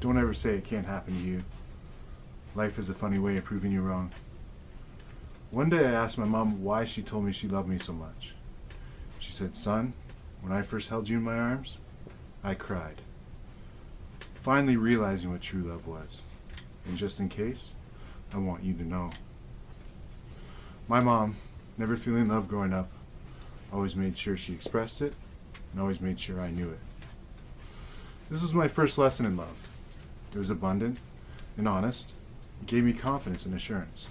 Don't ever say it can't happen to you. Life is a funny way of proving you wrong. One day I asked my mom why she told me she loved me so much. She said, "Son, when I first held you in my arms, I cried." Finally realizing what true love was. And just in case, I want you to know. My mom, never feeling love growing up, always made sure she expressed it, and always made sure I knew it. This was my first lesson in love. It was abundant and honest. It gave me confidence and assurance.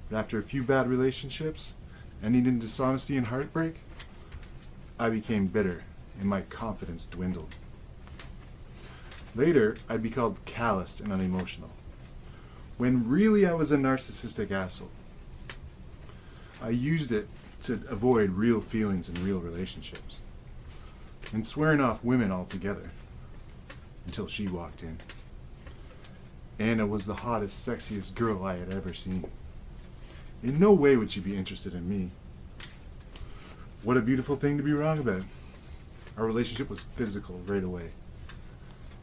But after a few bad relationships, ending in dishonesty and heartbreak, I became bitter and my confidence dwindled. Later, I'd be called calloused and unemotional, when really I was a narcissistic asshole. I used it to avoid real feelings and real relationships, and swearing off women altogether, until she walked in. Anna was the hottest, sexiest girl I had ever seen. In no way would she be interested in me. What a beautiful thing to be wrong about. Our relationship was physical right away.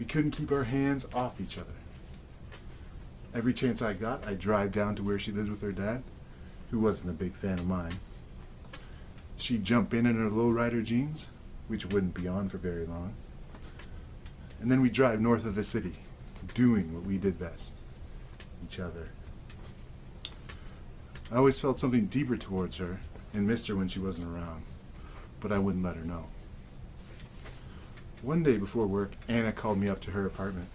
We couldn't keep our hands off each other. Every chance I got, I'd drive down to where she lived with her dad, who wasn't a big fan of mine. She'd jump in her lowrider jeans, which wouldn't be on for very long. And then we'd drive north of the city, doing what we did best, each other. I always felt something deeper towards her and missed her when she wasn't around, but I wouldn't let her know. One day before work, Anna called me up to her apartment.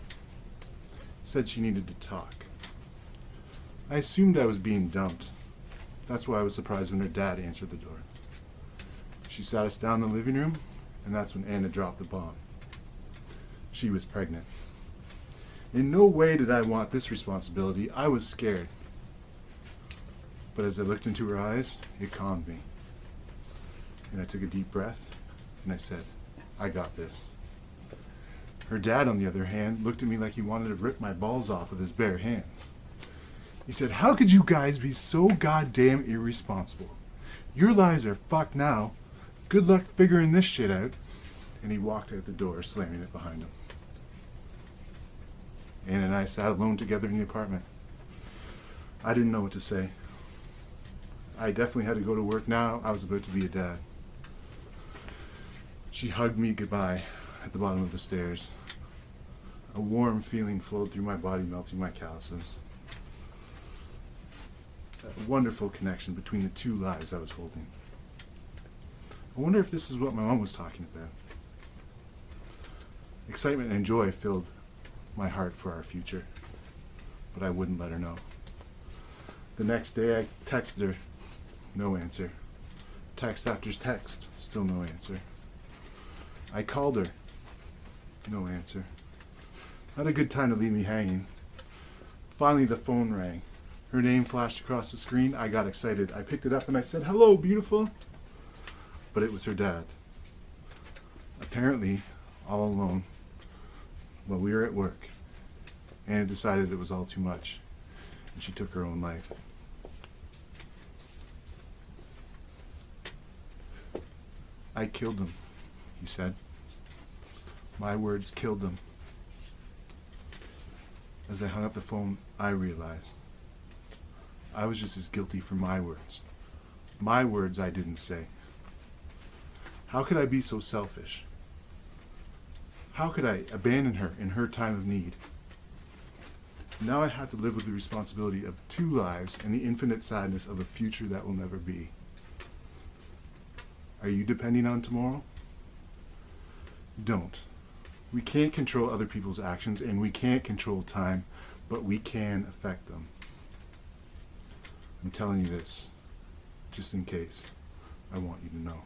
Said she needed to talk. I assumed I was being dumped. That's why I was surprised when her dad answered the door. She sat us down in the living room, and that's when Anna dropped the bomb. She was pregnant. In no way did I want this responsibility. I was scared. But as I looked into her eyes, it calmed me. And I took a deep breath, and I said, "I got this." Her dad, on the other hand, looked at me like he wanted to rip my balls off with his bare hands. He said, "How could you guys be so goddamn irresponsible? Your lives are fucked now. Good luck figuring this shit out." And he walked out the door, slamming it behind him. Anna and I sat alone together in the apartment. I didn't know what to say. I definitely had to go to work now. I was about to be a dad. She hugged me goodbye at the bottom of the stairs. A warm feeling flowed through my body, melting my calluses. A wonderful connection between the two lives I was holding. I wonder if this is what my mom was talking about. Excitement and joy filled my heart for our future, but I wouldn't let her know. The next day I texted her, no answer. Text after text, still no answer. I called her, no answer. Not a good time to leave me hanging. Finally the phone rang. Her name flashed across the screen. I got excited. I picked it up and I said, "Hello, beautiful." But it was her dad. Apparently, all alone, while we were at work, Anna decided it was all too much, and she took her own life. "I killed him," he said. "My words killed him." As I hung up the phone, I realized I was just as guilty for my words. My words I didn't say. How could I be so selfish? How could I abandon her in her time of need? Now I have to live with the responsibility of two lives and the infinite sadness of a future that will never be. Are you depending on tomorrow? Don't. We can't control other people's actions and we can't control time, but we can affect them. I'm telling you this, just in case. I want you to know.